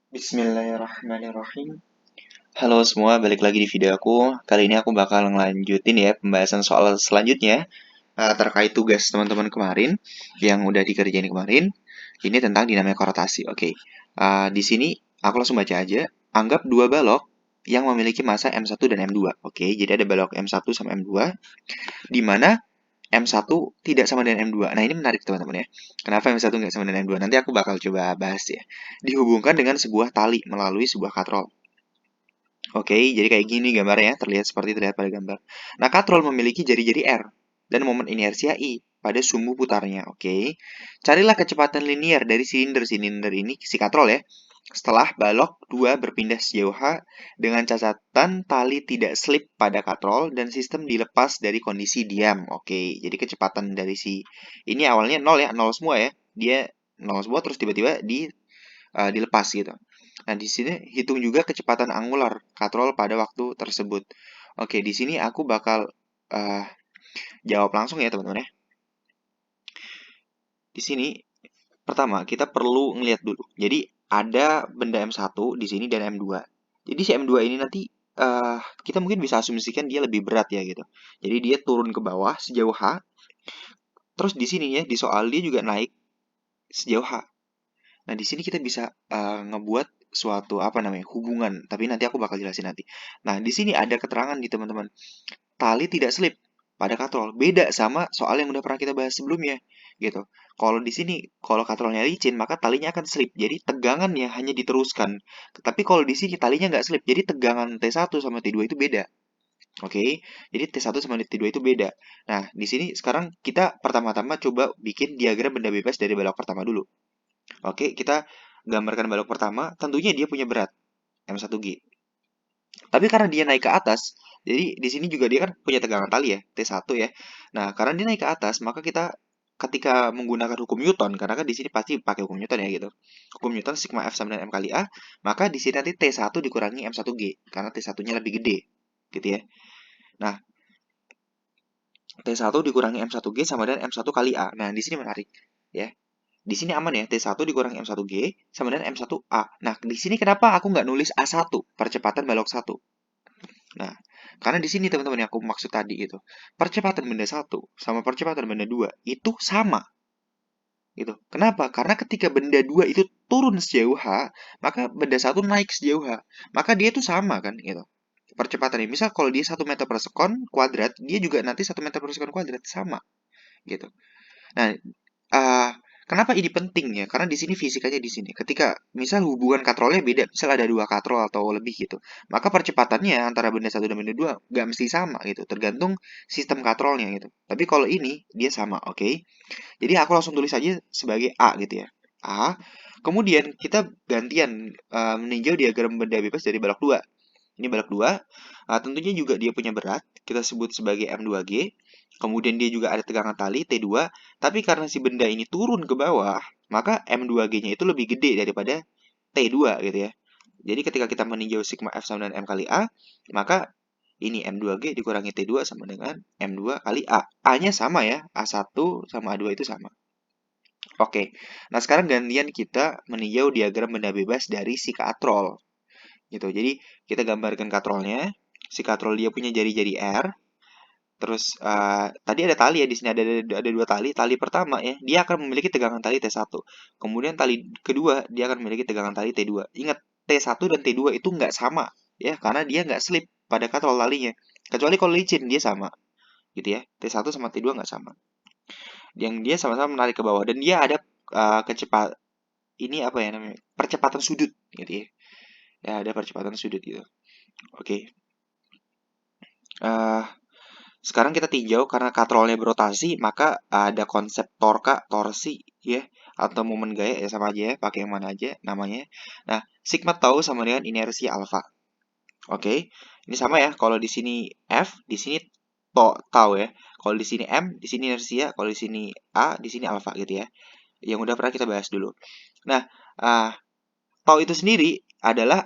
Bismillahirrahmanirrahim. Halo semua, balik lagi di video aku. Kali ini aku bakal ngelanjutin ya pembahasan soal selanjutnya terkait tugas teman-teman kemarin yang udah dikerjain kemarin. Ini tentang dinamika rotasi. Oke. Di sini aku langsung baca aja. Anggap dua balok yang memiliki massa M1 dan M2. Oke, jadi ada balok M1 sama M2 di mana M1 tidak sama dengan M2. Nah, ini menarik teman-teman ya. Kenapa M1 nggak sama dengan M2? Nanti aku bakal coba bahas ya. Dihubungkan dengan sebuah tali melalui sebuah katrol. Oke, jadi kayak gini gambarnya, terlihat pada gambar. Nah, katrol memiliki jari-jari R dan momen inersia I pada sumbu putarnya. Oke, carilah kecepatan linear dari silinder-silinder ini, si katrol ya. Setelah balok 2 berpindah sejauh H dengan catatan tali tidak slip pada katrol dan sistem dilepas dari kondisi diam. Oke, jadi kecepatan dari si ini awalnya 0 ya, 0 semua ya. Dia 0 semua terus tiba-tiba dilepas gitu. Nah, di sini hitung juga kecepatan angular katrol pada waktu tersebut. Oke, di sini aku bakal uh, jawab langsung ya teman-teman ya. Di sini pertama kita perlu ngelihat dulu. Jadi ada benda M1 di sini dan M2. Jadi si M2 ini nanti kita mungkin bisa asumsikan dia lebih berat ya gitu. Jadi dia turun ke bawah sejauh H. Terus di sini ya di soal dia juga naik sejauh H. Nah, di sini kita bisa ngebuat suatu apa namanya hubungan, tapi nanti aku bakal jelasin nanti. Nah, di sini ada keterangan di teman-teman, tali tidak slip pada katrol. Beda sama soal yang udah pernah kita bahas sebelumnya, gitu. Kalau di sini, kalau katrolnya licin, maka talinya akan slip. Jadi tegangannya hanya diteruskan. Tapi kalau di sini talinya nggak slip, jadi tegangan T1 sama T2 itu beda. Oke, jadi T1 sama T2 itu beda. Nah, di sini sekarang kita pertama-tama coba bikin diagram benda bebas dari balok pertama dulu. Oke, kita gambarkan balok pertama, tentunya dia punya berat M1G. Tapi karena dia naik ke atas, jadi di sini juga dia kan punya tegangan tali ya, T1 ya. Nah, karena dia naik ke atas, maka kita ketika menggunakan hukum Newton, karena kan di sini pasti pakai hukum Newton ya gitu. Hukum Newton sigma F sama dengan M kali A, maka di sini nanti T1 dikurangi M1G, karena T1-nya lebih gede, gitu ya. Nah, T1 dikurangi M1G sama dengan M1 kali A. Nah, di sini menarik, ya. Di sini aman ya, T1 dikurangi M1G sama dengan M1A. Nah, di sini kenapa aku nggak nulis A1, percepatan balok 1? Nah, karena di sini teman-teman yang aku maksud tadi itu, percepatan benda 1 sama percepatan benda 2 itu sama. Gitu. Kenapa? Karena ketika benda 2 itu turun sejauh H, maka benda 1 naik sejauh H. Maka dia itu sama kan gitu. Percepatannya. Misal kalau dia 1 meter per sekon kuadrat, dia juga nanti 1 meter per sekon kuadrat sama gitu. Nah, ah, kenapa ini penting ya? Karena di sini fisikanya di sini. Ketika misal hubungan katrolnya beda, misal ada 2 katrol atau lebih gitu, maka percepatannya antara benda 1 dan benda 2 nggak mesti sama gitu, tergantung sistem katrolnya gitu. Tapi kalau ini dia sama, oke? Jadi aku langsung tulis aja sebagai A gitu ya. A. Kemudian kita gantian meninjau diagram benda bebas dari balok 2. Ini balok 2, tentunya juga dia punya berat, kita sebut sebagai M2G. Kemudian dia juga ada tegangan tali T2, tapi karena si benda ini turun ke bawah, maka M2G-nya itu lebih gede daripada T2 gitu ya. Jadi ketika kita meninjau sigma F sama dengan M kali A, maka ini M2G dikurangi T2 sama dengan M2 kali A. A-nya sama ya, A1 sama A2 itu sama. Oke, nah sekarang gantian kita meninjau diagram benda bebas dari si katrol gitu. Jadi kita gambarkan katrolnya. Si katrol dia punya jari-jari R. Terus tadi ada tali ya di sini ada 2 tali. Tali pertama ya, dia akan memiliki tegangan tali T1. Kemudian tali kedua dia akan memiliki tegangan tali T2. Ingat T1 dan T2 itu nggak sama ya karena dia nggak slip pada katrol talinya. Kecuali kalau licin dia sama gitu ya. T1 sama T2 nggak sama. Yang dia sama-sama menarik ke bawah dan dia ada kecepatan ini apa ya namanya? Percepatan sudut gitu ya. Ya ada percepatan sudut gitu. Oke. Uh, Sekarang kita tinjau karena katrolnya berotasi, maka ada konsep torka, torsi, ya, atau momen gaya ya sama aja ya, pakai yang mana aja namanya. Nah, sigma tau sama dengan inersia alfa. Oke, ini sama ya. Kalau di sini F, di sini tau ya. Kalau di sini M, di sini inersia. Kalau di sini A, di sini alfa gitu ya. Yang udah pernah kita bahas dulu. Nah, tau itu sendiri adalah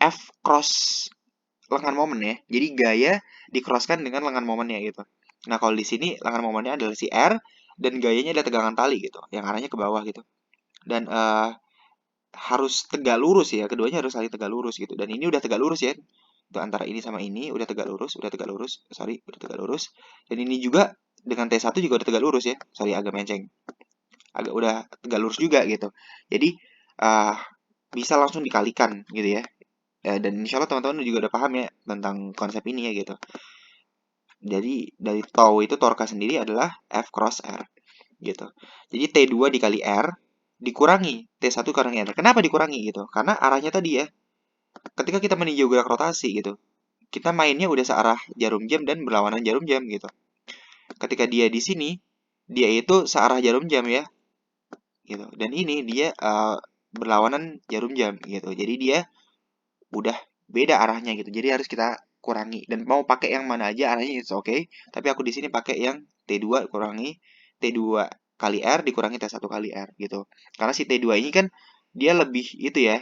F cross lengan momen ya. Jadi gaya di-crosskan dengan lengan momennya gitu. Nah, kalau di sini lengan momennya adalah si R dan gayanya adalah tegangan tali gitu, yang arahnya ke bawah gitu. Dan harus tegak lurus ya, keduanya harus saling tegak lurus gitu. Dan ini udah tegak lurus ya. Itu antara ini sama ini udah tegak lurus, sorry, udah tegak lurus. Dan ini juga dengan T1 juga udah tegak lurus ya. Sorry agak menceng. Agak udah tegak lurus juga gitu. Jadi uh, bisa langsung dikalikan gitu ya. Dan insya Allah teman-teman juga udah paham ya tentang konsep ini ya gitu. Jadi dari tau itu torka sendiri adalah F cross R gitu. Jadi T2 dikali R dikurangi T1 kurangi R. Kenapa dikurangi gitu? Karena arahnya tadi ya, ketika kita meninjau gerak rotasi gitu, kita mainnya udah searah jarum jam dan berlawanan jarum jam gitu. Ketika dia di sini, dia itu searah jarum jam ya, gitu. Dan ini dia berlawanan jarum jam gitu. Jadi dia udah beda arahnya gitu. Jadi harus kita kurangi. Dan mau pakai yang mana aja arahnya itu oke. Tapi aku di sini pakai yang T2 kurangi T2 kali R dikurangi T1 kali R gitu. Karena si T2 ini kan dia lebih itu ya,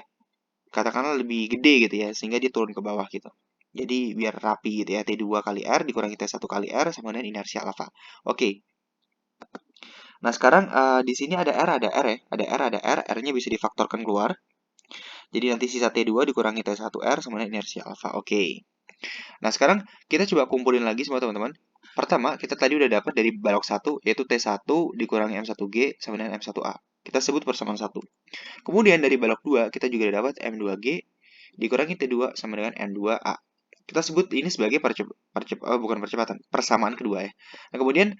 katakanlah lebih gede gitu ya, sehingga dia turun ke bawah gitu. Jadi biar rapi gitu ya, T2 kali R dikurangi T1 kali R sama dengan inersia alfa. Oke. Nah, sekarang di sini ada R, ada R ya. Ada R, ada R. R-nya bisa difaktorkan keluar. Jadi nanti sisa T2 dikurangi T1R sama dengan inersia alfa. Oke. Nah, sekarang kita coba kumpulin lagi semua teman-teman. Pertama, kita tadi udah dapat dari balok 1, yaitu T1 dikurangi M1G sama dengan M1A. Kita sebut persamaan 1. Kemudian dari balok 2, kita juga udah dapat M2G dikurangi T2 sama dengan M2A. Kita sebut ini sebagai bukan percepatan, persamaan kedua ya. Nah, kemudian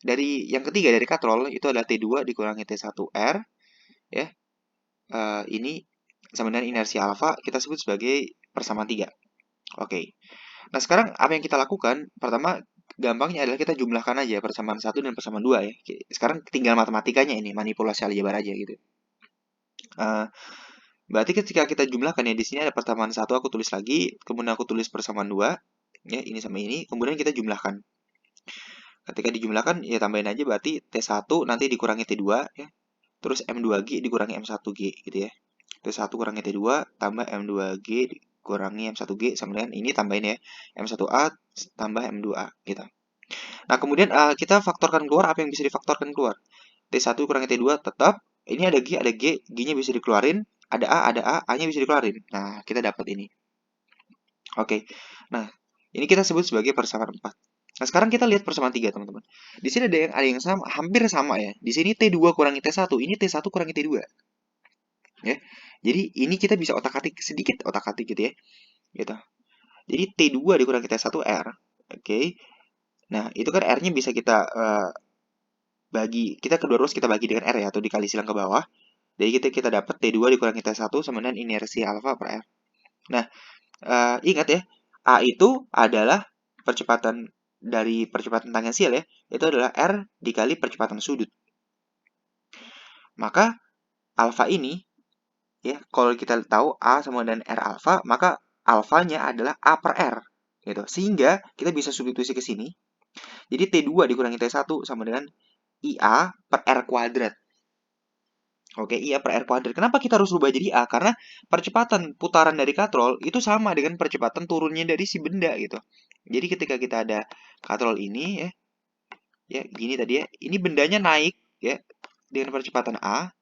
dari yang ketiga dari katrol itu adalah T2 dikurangi T1R ya. Ini sama dengan inersia alfa kita sebut sebagai persamaan 3. Oke. Nah, sekarang apa yang kita lakukan? Pertama, gampangnya adalah kita jumlahkan aja persamaan 1 dan persamaan 2 ya. Sekarang tinggal matematikanya ini, manipulasi aljabar aja gitu. Berarti ketika kita jumlahkan ya, di sini ada persamaan 1 aku tulis lagi, kemudian aku tulis persamaan 2, ya, ini sama ini, kemudian kita jumlahkan. Ketika dijumlahkan, ya tambahin aja berarti T1 nanti dikurangi T2, ya. Terus M2G dikurangi M1G, gitu ya. T1 kurangi T2, tambah M2G dikurangi M1G, sama dengan ini tambahin ya, M1A tambah M2A, gitu. Nah, kemudian kita faktorkan keluar apa yang bisa difaktorkan keluar. T1 kurangi T2 tetap, ini ada G, G-nya bisa dikeluarin, ada A, A-nya bisa dikeluarin. Nah, kita dapat ini. Oke. Nah, ini kita sebut sebagai persamaan 4. Nah, sekarang kita lihat persamaan 3, teman-teman. Di sini ada yang sama, hampir sama ya. Di sini T2 kurangi T1, ini T1 kurangi T2. Ya. Jadi, ini kita bisa otak-atik sedikit otak-atik gitu ya. Gitu. Jadi T2 dikurangi T1R. Oke. Nah, itu kan R-nya bisa kita bagi, kita kedua ruas kita bagi dengan R ya, atau dikali silang ke bawah. Jadi kita dapat T2 dikurangi T1 sama dengan inersia alfa per R. Nah, ingat ya, A itu adalah percepatan dari percepatan tangensial ya, itu adalah R dikali percepatan sudut. Maka alfa ini, ya, kalau kita tahu A sama dengan R alfa, maka alfanya adalah A per R. Gitu. Sehingga kita bisa substitusi ke sini. Jadi T2 dikurangi T1 sama dengan IA per R kuadrat. Oke, IA per R kuadrat. Kenapa kita harus rubah jadi A? Karena percepatan putaran dari katrol itu sama dengan percepatan turunnya dari si benda gitu. Jadi ketika kita ada katrol ini ya gini tadi ya, ini bendanya naik ya dengan percepatan A.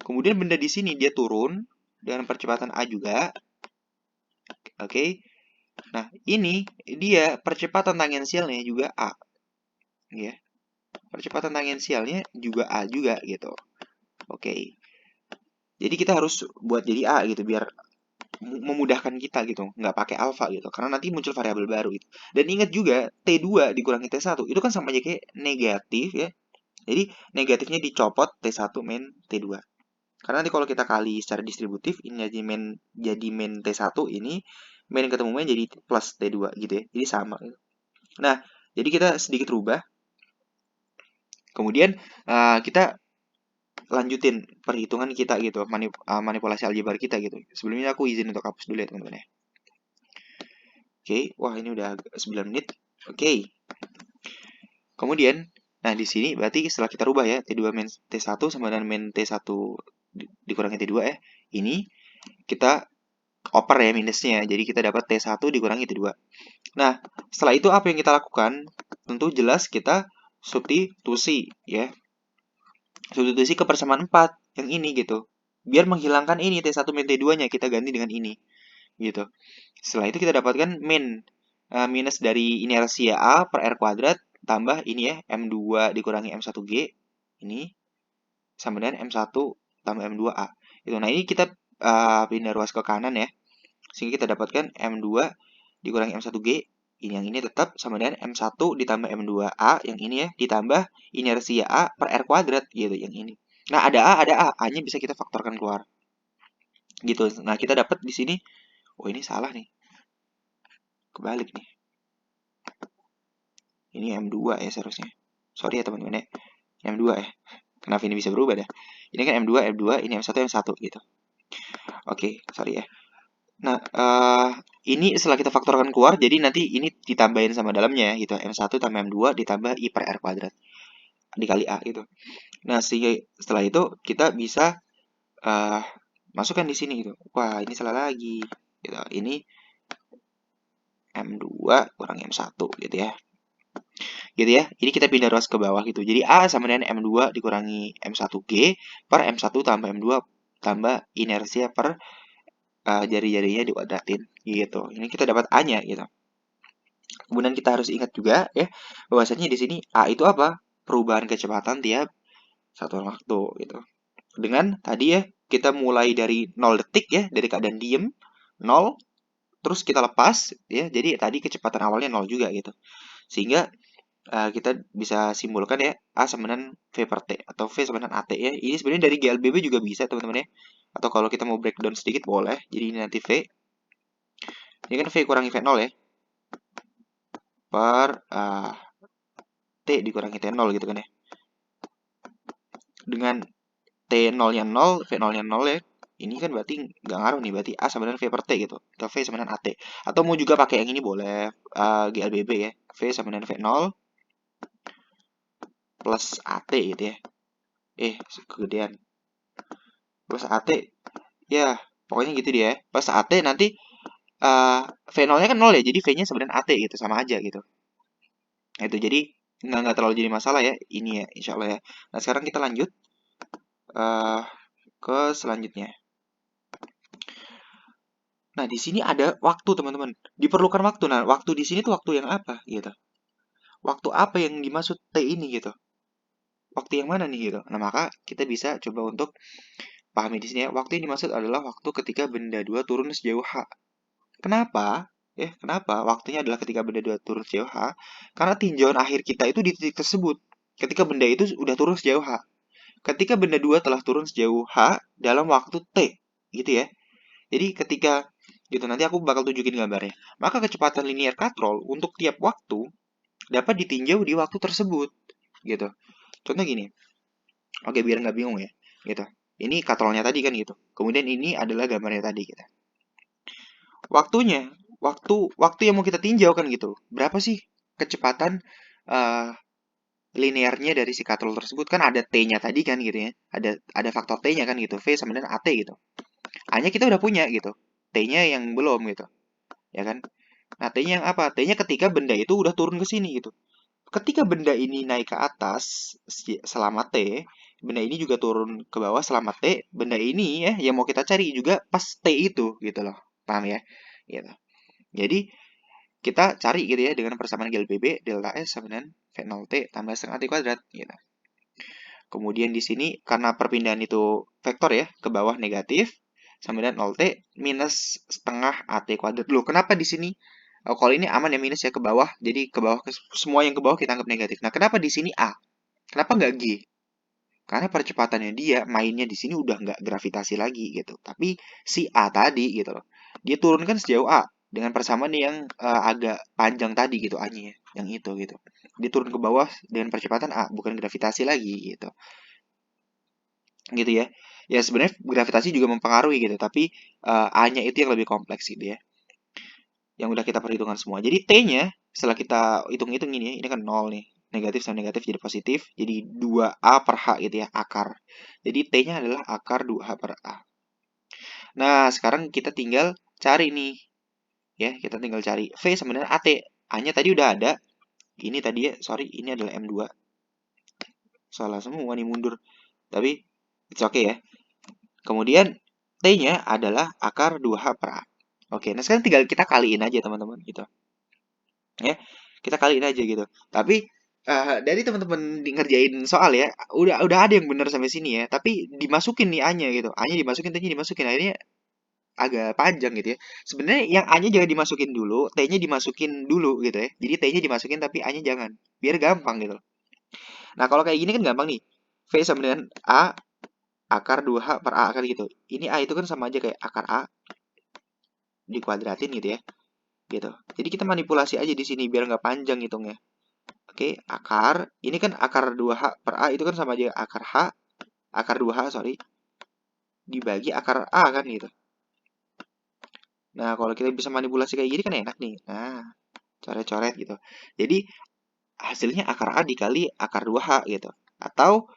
Kemudian benda di sini dia turun dengan percepatan A juga. Oke. Nah, ini dia percepatan tangensialnya juga A. Ya. Percepatan tangensialnya juga A juga gitu. Oke. Jadi kita harus buat jadi A gitu biar memudahkan kita gitu, nggak pakai alfa gitu, karena nanti muncul variabel baru gitu. Dan ingat juga T2 dikurangi T1 itu kan sama aja kayak negatif ya. Jadi negatifnya dicopot T1 min T2. Karena nanti kalau kita kali secara distributif ini jadi min T1 ini min ketemu min jadi plus T2 gitu ya. Jadi sama gitu. Nah, jadi kita sedikit rubah. Kemudian kita lanjutin perhitungan kita gitu, manipulasi aljabar kita gitu. Sebelumnya aku izin untuk hapus dulu ya teman-teman ya. Oke, wah ini udah 9 menit. Oke. Kemudian, nah di sini berarti setelah kita rubah ya, T2 min T1 sama dengan min T1 dikurangi T2 ya. Ini kita oper ya minusnya, jadi kita dapat T1 dikurangi T2. Nah, setelah itu apa yang kita lakukan? Tentu jelas kita substitusi ya. Substitusi ke persamaan 4. yang ini gitu. Biar menghilangkan ini T1 min T2-nya kita ganti dengan ini gitu. Setelah itu kita dapatkan minus dari inersia A per R kuadrat tambah ini ya M2 dikurangi M1G ini sama dengan M1 tambah M2A. Itu. Nah, ini kita pindah ruas ke kanan ya. Sehingga kita dapatkan M2 dikurangi M1G. Ini yang ini tetap sama dengan M1 ditambah M2A. Yang ini ya ditambah inersia A per R kuadrat gitu yang ini. Nah, ada A. A-nya bisa kita faktorkan keluar. Gitu. Nah, kita dapat di sini. Oh, ini salah nih. Kebalik nih. Ini M2 ya seharusnya. Sorry ya teman-teman ya. M2 ya. Kenapa ini bisa berubah dah? Ini kan M2, ini M1 gitu. Oke, sorry ya. Nah, ini setelah kita faktorkan keluar, jadi nanti ini ditambahin sama dalamnya gitu. M1 tambah M2 ditambah I per R kuadrat. Dikali A gitu. Nah, sehingga setelah itu kita bisa masukkan di sini gitu. Wah, ini salah lagi. Gitu. Ini M2 kurang M1 gitu ya. Gitu ya. Ini kita pindah ruas ke bawah gitu. Jadi A sama dengan M2 dikurangi M1G per M1 tambah M2 tambah inersia per jari-jarinya dikuadratin gitu. Ini kita dapat A-nya gitu. Kemudian kita harus ingat juga ya bahwasanya di sini A itu apa? Perubahan kecepatan tiap satu waktu gitu. Dengan tadi ya kita mulai dari 0 detik ya, dari keadaan diem 0 terus kita lepas ya. Jadi tadi kecepatan awalnya 0 juga gitu. Sehingga kita bisa simpulkan ya A sama dengan V per T atau V sama dengan AT ya. Ini sebenarnya dari GLBB juga bisa teman-teman ya. Atau kalau kita mau breakdown sedikit boleh. Jadi ini nanti V. Ini kan V kurangi V0 ya. Per T dikurangi T0 gitu kan ya. Dengan T0-nya 0, V0-nya 0 ya. Ini kan berarti nggak ngaruh nih. Berarti A sama dengan V per T gitu. Atau V sama dengan AT. Atau mau juga pakai yang ini boleh. GLBB ya. V sama dengan V0 plus AT gitu ya. Kegedean. Plus AT. Ya, pokoknya gitu dia ya. Plus AT nanti V0-nya kan 0 ya. Jadi V-nya sebenarnya AT gitu. Sama aja gitu. Nah, itu jadi nggak terlalu jadi masalah ya. Ini ya, insya Allah ya. Nah, sekarang kita lanjut ke selanjutnya. Nah, di sini ada waktu, teman-teman. Diperlukan waktu. Nah, waktu di sini tuh waktu yang apa gitu? Waktu apa yang dimaksud T ini gitu? Waktu yang mana nih gitu? Nah, maka kita bisa coba untuk pahami di sini ya. Waktu yang dimaksud adalah waktu ketika benda 2 turun sejauh H. Kenapa? Kenapa? Waktunya adalah ketika benda 2 turun sejauh H. Karena tinjauan akhir kita itu di titik tersebut. Ketika benda itu udah turun sejauh H. Ketika benda 2 telah turun sejauh H dalam waktu T. Gitu ya. Jadi ketika gitu nanti aku bakal tunjukin gambarnya. Maka kecepatan linear katrol untuk tiap waktu dapat ditinjau di waktu tersebut. Gitu. Contoh gini. Oke, biar nggak bingung ya. Gitu. Ini katrolnya tadi kan gitu. Kemudian ini adalah gambarnya tadi gitu. Waktunya, waktu yang mau kita tinjau kan gitu. Berapa sih kecepatan linearnya dari si katrol tersebut? Kan ada T-nya tadi kan gitu ya. Ada faktor T-nya kan gitu. V sama dengan AT gitu. A-nya kita udah punya gitu. T-nya yang belum gitu. Ya kan? Nah, T-nya yang apa? T-nya ketika benda itu udah turun ke sini gitu. Ketika benda ini naik ke atas selama T, benda ini juga turun ke bawah selama T, benda ini ya yang mau kita cari juga pas T itu gitu loh. Paham ya? Gitu. Jadi kita cari gitu ya dengan persamaan GLBB delta S sama dengan V0T tambah setengah T kuadrat gitu. Kemudian di sini karena perpindahan itu vektor ya ke bawah negatif sama dengan 0T minus setengah AT kuadrat. Loh, kenapa di sini kalau ini aman ya minus ya ke bawah. Jadi ke bawah semua yang ke bawah kita anggap negatif. Nah, kenapa di sini A? Kenapa nggak G? Karena percepatannya dia mainnya di sini udah nggak gravitasi lagi gitu. Tapi si A tadi gitu loh. Dia turunkan sejauh A dengan persamaan yang agak panjang tadi gitu A-nya, yang itu gitu. Dia turun ke bawah dengan percepatan A, bukan gravitasi lagi gitu. Gitu ya. Ya sebenarnya gravitasi juga mempengaruhi gitu, tapi A-nya itu yang lebih kompleks gitu ya. Yang udah kita perhitungkan semua. Jadi T-nya setelah kita hitung-hitung ini kan 0 nih. Negatif sama negatif jadi positif. Jadi 2A per H gitu ya, akar. Jadi T-nya adalah akar 2H per A. Nah, sekarang kita tinggal cari nih. Ya, kita tinggal cari V sama dengan AT. A-nya tadi udah ada. Ini tadi ya, sorry, ini adalah M2. Salah semua nih mundur. Tapi It's okay ya. Kemudian T-nya adalah akar 2H per A. Oke, nah sekarang tinggal kita kaliin aja teman-teman gitu. Ya, kita kaliin aja gitu. Tapi dari teman-teman ngerjain soal ya, udah ada yang benar sampai sini ya, tapi dimasukin nih A-nya gitu. A-nya dimasukin, T-nya dimasukin. Akhirnya agak panjang gitu ya. Sebenarnya yang A-nya jangan dimasukin dulu, T-nya dimasukin dulu gitu ya. Jadi T-nya dimasukin tapi A-nya jangan. Biar gampang gitu. Nah, kalau kayak gini kan gampang nih. V sama dengan A akar 2H per A kan gitu. Ini A itu kan sama aja kayak akar A dikuadratin gitu ya. Gitu. Jadi kita manipulasi aja di sini biar nggak panjang hitungnya. Oke, akar. Ini kan akar 2H per A itu kan sama aja akar H, akar 2H sorry, dibagi akar A kan gitu. Nah, kalau kita bisa manipulasi kayak gini kan enak nih. Nah, coret-coret gitu. Jadi hasilnya akar A dikali akar 2H gitu. Atau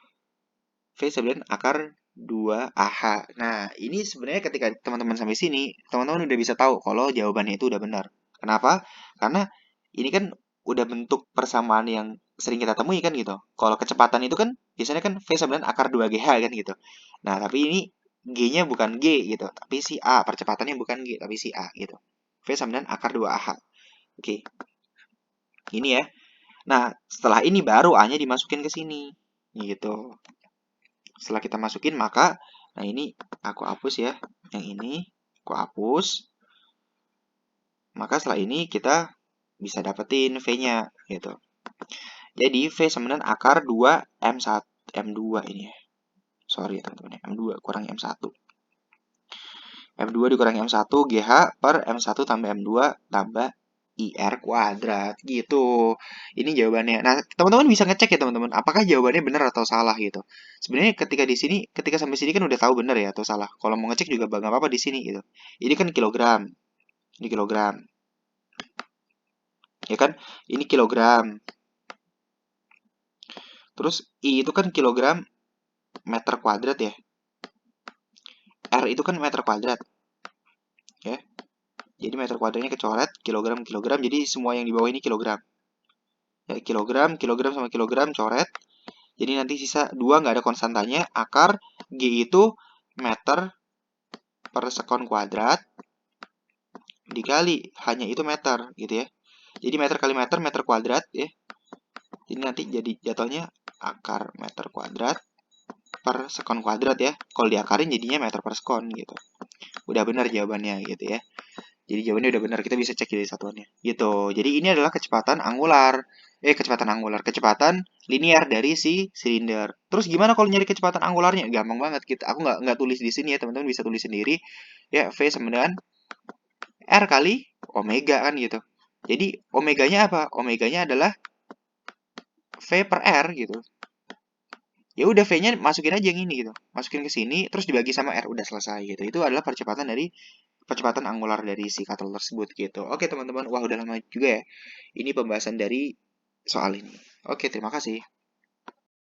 V sama dengan akar 2AH. Nah, ini sebenarnya ketika teman-teman sampai sini, teman-teman udah bisa tahu kalau jawabannya itu udah benar. Kenapa? Karena ini kan udah bentuk persamaan yang sering kita temui kan gitu. Kalau kecepatan itu kan biasanya kan V sama dengan akar 2GH kan gitu. Nah, tapi ini G-nya bukan G gitu, tapi si A. Percepatannya bukan G, tapi si A gitu. V sama dengan akar 2AH. Oke, ini ya. Nah, setelah ini baru A-nya dimasukin ke sini. Gitu. Setelah kita masukin maka, nah ini aku hapus ya. Yang ini aku hapus. Maka setelah ini kita bisa dapetin V-nya gitu. Jadi V sama dengan akar 2 M1 M2 ini ya. Sorry ya teman-teman, M2 kurang M1. M2 dikurangi M1 GH per M1 tambah M2 tambah IR kuadrat gitu. Ini jawabannya. Nah, teman-teman bisa ngecek ya teman-teman, apakah jawabannya benar atau salah gitu. Sebenarnya ketika di sini, ketika sampai sini kan udah tahu benar ya atau salah. Kalau mau ngecek juga nggak apa-apa di sini gitu. Ini kan kilogram, ini kilogram, ya kan? Ini kilogram. Terus I itu kan kilogram meter kuadrat ya. R itu kan meter kuadrat, ya. Jadi meter kuadratnya kecoret, kilogram, kilogram. Jadi semua yang di bawah ini kilogram. Ya, kilogram, kilogram sama kilogram coret. Jadi nanti sisa 2 nggak ada konstantanya. Akar G itu meter per sekon kuadrat dikali hanya itu meter gitu ya. Jadi meter kali meter, meter kuadrat ya. Jadi nanti jadi jatuhnya akar meter kuadrat per sekon kuadrat ya. Kalau diakarin jadinya meter per sekon gitu. Udah benar jawabannya gitu ya. Jadi jawabannya udah benar, kita bisa cek dari satuannya. Gitu. Jadi ini adalah kecepatan angular. Kecepatan linear dari si silinder. Terus gimana kalau nyari kecepatan angularnya? Gampang banget kita. Aku nggak tulis di sini ya, teman-teman bisa tulis sendiri. Ya, V sama dengan R kali omega kan gitu. Jadi omeganya apa? Omeganya adalah V per R gitu. Ya udah V-nya masukin aja yang ini gitu. Masukin ke sini terus dibagi sama R udah selesai gitu. Itu adalah percepatan angular dari si shuttle tersebut gitu. Oke teman-teman, wah udah lama juga ya. Ini pembahasan dari soal ini. Oke, terima kasih.